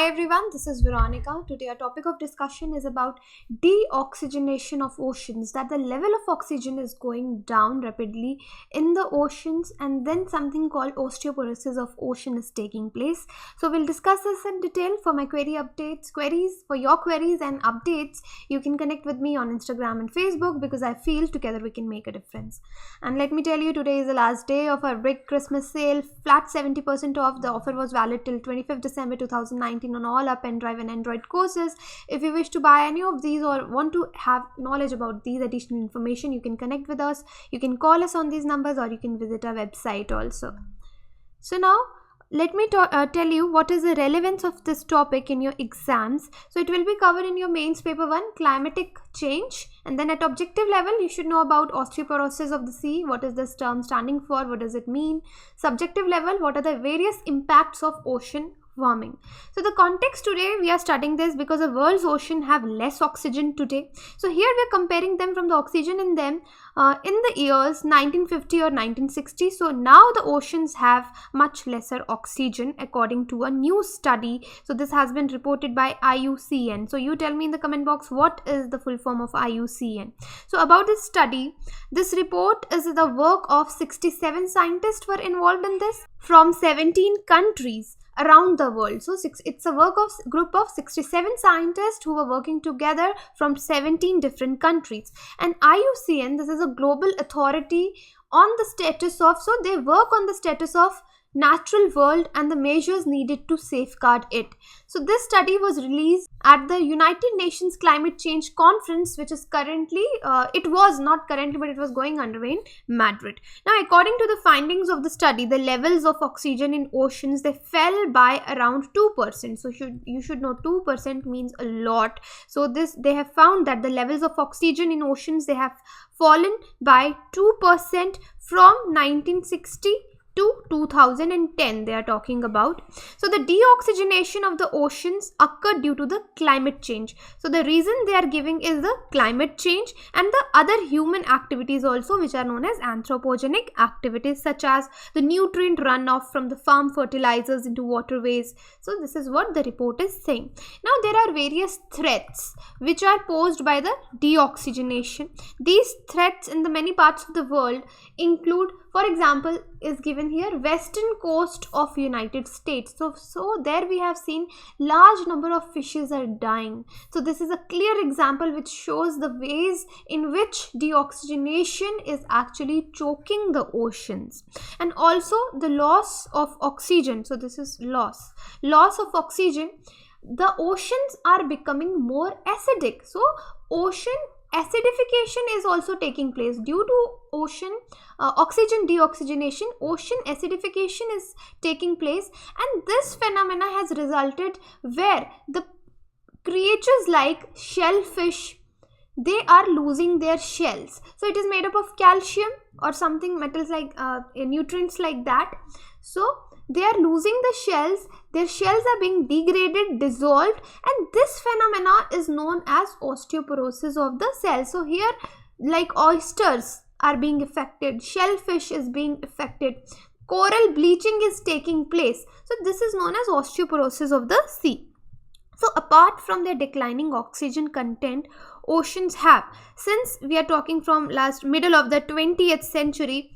Hi everyone, this is Veronica. Today our topic of discussion is about deoxygenation of oceans, that the level of oxygen is going down rapidly in the oceans, and then something called osteoporosis of ocean is taking place. So we'll discuss this in detail. For my for your queries and updates, you can connect with me on Instagram and Facebook, because I feel together we can make a difference. And let me tell you, today is the last day of our big Christmas sale, flat 70% off. The offer was valid till 25th December 2019 on all our pen drive and Android courses. If you wish to buy any of these or want to have knowledge about these additional information, you can connect with us. You can call us on these numbers, or you can visit our website also. So now let me tell you what is the relevance of this topic in your exams. So it will be covered in your mains paper 1, climatic change, and then at objective level you should know about osteoporosis of the sea. What is this term standing for? What does it mean? Subjective level, what are the various impacts of ocean warming? So the context today, we are studying this because the world's ocean have less oxygen today. So here we are comparing them from the oxygen in them in the years 1950 or 1960. So now the oceans have much lesser oxygen according to a new study. So this has been reported by IUCN. So you tell me in the comment box, what is the full form of IUCN? So about this study, this report is the work of 67 scientists were involved in this from 17 countries around the world. So it's a group of 67 scientists who were working together from 17 different countries. And IUCN, this is a global authority on the status of, so they work on the status of natural world and the measures needed to safeguard it. So this study was released at the United Nations Climate Change Conference, which is currently, it was going underway in Madrid. Now, according to the findings of the study, the levels of oxygen in oceans, they fell by around 2%. So you should know 2% means a lot. So they have found that the levels of oxygen in oceans, they have fallen by 2% from 1960 to 2010 they are talking about. So the deoxygenation of the oceans occurred due to the climate change. So the reason they are giving is the climate change and the other human activities also, which are known as anthropogenic activities, such as the nutrient runoff from the farm fertilizers into waterways. So this is what the report is saying. Now there are various threats which are posed by the deoxygenation. These threats in the many parts of the world include, for example, is given here, western coast of United States. So there we have seen large number of fishes are dying. So this is a clear example which shows the ways in which deoxygenation is actually choking the oceans. And also the loss of oxygen. So this is loss of oxygen. The oceans are becoming more acidic. So ocean acidification is also taking place due to ocean oxygen deoxygenation. Ocean acidification is taking place, and this phenomena has resulted where the creatures like shellfish, they are losing their shells. So it is made up of calcium or something, metals like nutrients like that. So they are losing the shells, their shells are being degraded, dissolved, and this phenomena is known as osteoporosis of the cell. So here, like oysters are being affected, shellfish is being affected, coral bleaching is taking place. So this is known as osteoporosis of the sea. So apart from their declining oxygen content, oceans have, since we are talking from middle of the 20th century,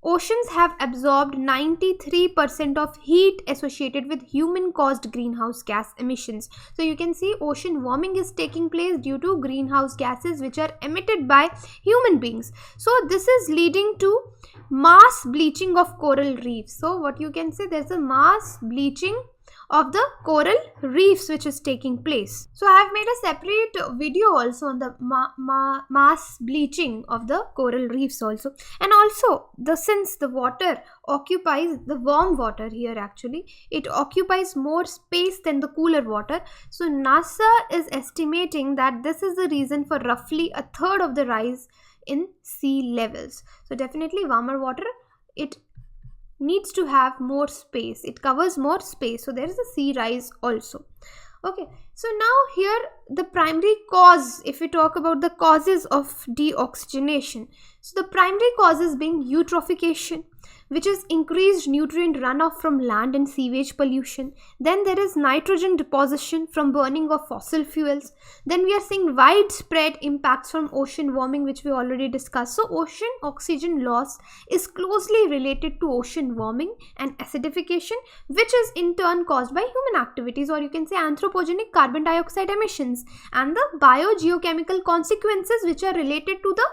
oceans have absorbed 93% of heat associated with human-caused greenhouse gas emissions. So you can see ocean warming is taking place due to greenhouse gases which are emitted by human beings. So this is leading to mass bleaching of coral reefs. So what you can say, there's a mass bleaching of the coral reefs which is taking place. So I have made a separate video also on the mass bleaching of the coral reefs also. And also, since the water occupies, the warm water here actually, it occupies more space than the cooler water. So NASA is estimating that this is the reason for roughly a third of the rise in sea levels. So definitely warmer water, it needs to have more space, it covers more space, so there is a sea rise also. Okay, so now here the primary cause, if we talk about the causes of deoxygenation, so the primary causes being eutrophication, which is increased nutrient runoff from land and sewage pollution. Then there is nitrogen deposition from burning of fossil fuels. Then we are seeing widespread impacts from ocean warming, which we already discussed. So ocean oxygen loss is closely related to ocean warming and acidification, which is in turn caused by human activities, or you can say anthropogenic carbon dioxide emissions, and the biogeochemical consequences which are related to the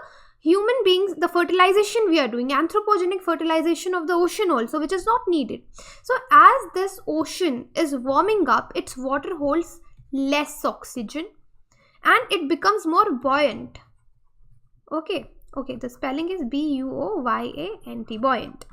human beings, the fertilization we are doing, anthropogenic fertilization of the ocean also, which is not needed. So as this ocean is warming up, its water holds less oxygen and it becomes more buoyant. Okay, the spelling is B-U-O-Y-A-N-T, buoyant.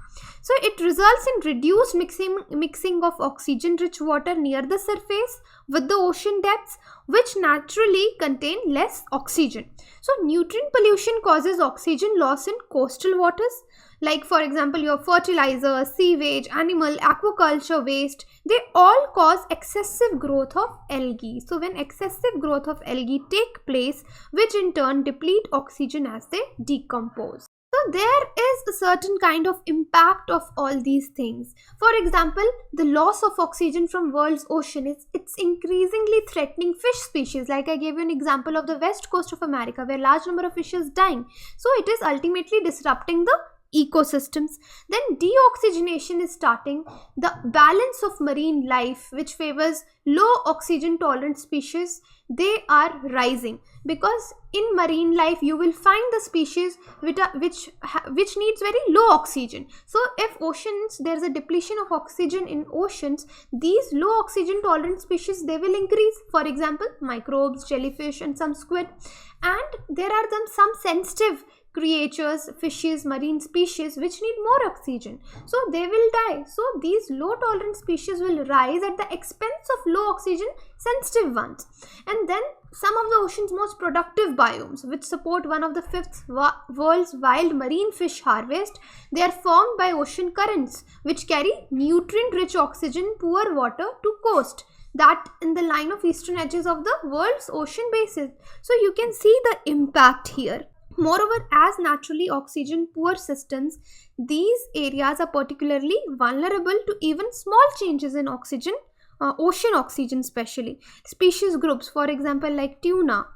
So it results in reduced mixing of oxygen-rich water near the surface with the ocean depths, which naturally contain less oxygen. So nutrient pollution causes oxygen loss in coastal waters, like for example your fertilizer, sewage, animal, aquaculture waste. They all cause excessive growth of algae. So when excessive growth of algae take place, which in turn deplete oxygen as they decompose. So there is a certain kind of impact of all these things. For example, the loss of oxygen from world's ocean it's increasingly threatening fish species. Like I gave you an example of the west coast of America, where large number of fish is dying. So it is ultimately disrupting the ecosystems. Then deoxygenation is starting. The balance of marine life, which favors low oxygen tolerant species, they are rising, because in marine life you will find the species which needs very low oxygen. So if oceans, there's a depletion of oxygen in oceans, these low oxygen tolerant species, they will increase. For example, microbes, jellyfish and some squid. And there are some sensitive creatures, fishes, marine species which need more oxygen, so they will die. So these low tolerant species will rise at the expense of low oxygen sensitive ones. And then some of the ocean's most productive biomes, which support one of the fifth world's wild marine fish harvest, they are formed by ocean currents which carry nutrient rich oxygen poor water to coast, that in the line of eastern edges of the world's ocean basin. So you can see the impact here. Moreover, as naturally oxygen poor systems, these areas are particularly vulnerable to even small changes in oxygen, ocean oxygen especially. Species groups, for example, like tuna,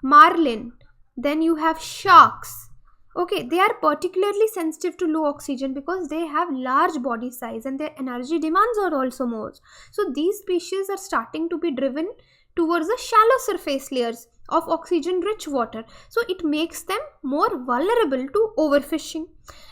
marlin, then you have sharks. Okay, they are particularly sensitive to low oxygen because they have large body size and their energy demands are also more. So these species are starting to be driven towards the shallow surface layers of oxygen rich water, so it makes them more vulnerable to overfishing.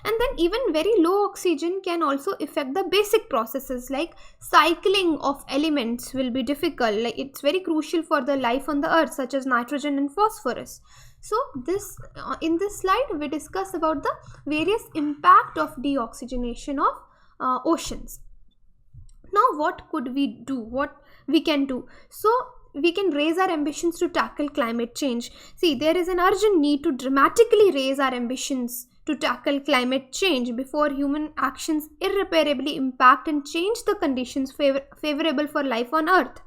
And then even very low oxygen can also affect the basic processes, like cycling of elements will be difficult, like it's very crucial for the life on the earth, such as nitrogen and phosphorus. So this in this slide we discuss about the various impact of deoxygenation of oceans. Now what could we do, what we can do? So we can raise our ambitions to tackle climate change. See, there is an urgent need to dramatically raise our ambitions to tackle climate change before human actions irreparably impact and change the conditions favorable for life on Earth.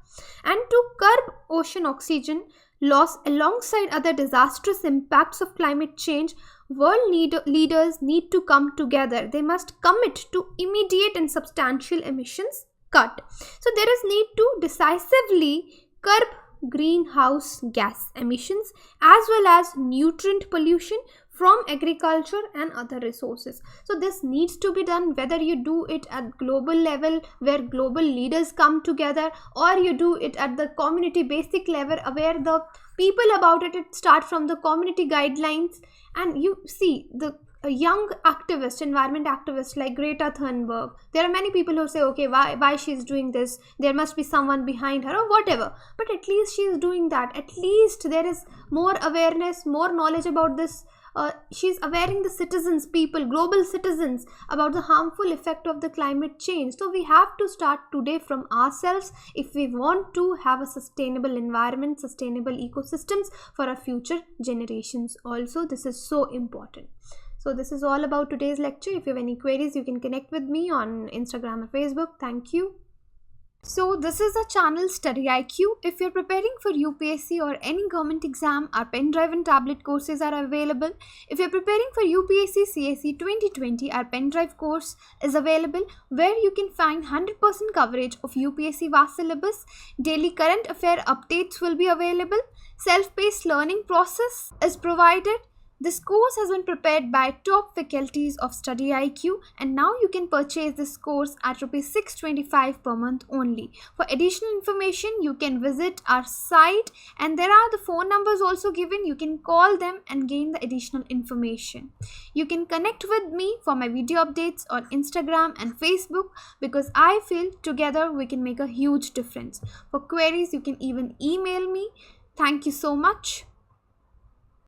And to curb ocean oxygen loss alongside other disastrous impacts of climate change, world leaders need to come together. They must commit to immediate and substantial emissions cut. So there is need to decisively curb greenhouse gas emissions as well as nutrient pollution from agriculture and other resources. So this needs to be done, whether you do it at global level where global leaders come together, or you do it at the community basic level where the people about it start from the community guidelines. And you see the young activist, environment activists like Greta Thunberg, there are many people who say, okay, why she's doing this, there must be someone behind her or whatever, but at least she is doing that. At least there is more awareness, more knowledge about this. She's awareing the citizens, people, global citizens, about the harmful effect of the climate change. So we have to start today from ourselves if we want to have a sustainable environment, sustainable ecosystems for our future generations also. This is so important. So this is all about today's lecture. If you have any queries, you can connect with me on Instagram or Facebook. Thank you. So this is the channel StudyIQ. If you're preparing for UPSC or any government exam, our pen drive and tablet courses are available. If you're preparing for UPSC CSE 2020, our pen drive course is available where you can find 100% coverage of UPSC vast syllabus. Daily current affair updates will be available. Self-paced learning process is provided. This course has been prepared by top faculties of StudyIQ, and now you can purchase this course at Rs 625 per month only. For additional information, you can visit our site, and there are the phone numbers also given. You can call them and gain the additional information. You can connect with me for my video updates on Instagram and Facebook, because I feel together we can make a huge difference. For queries, you can even email me. Thank you so much.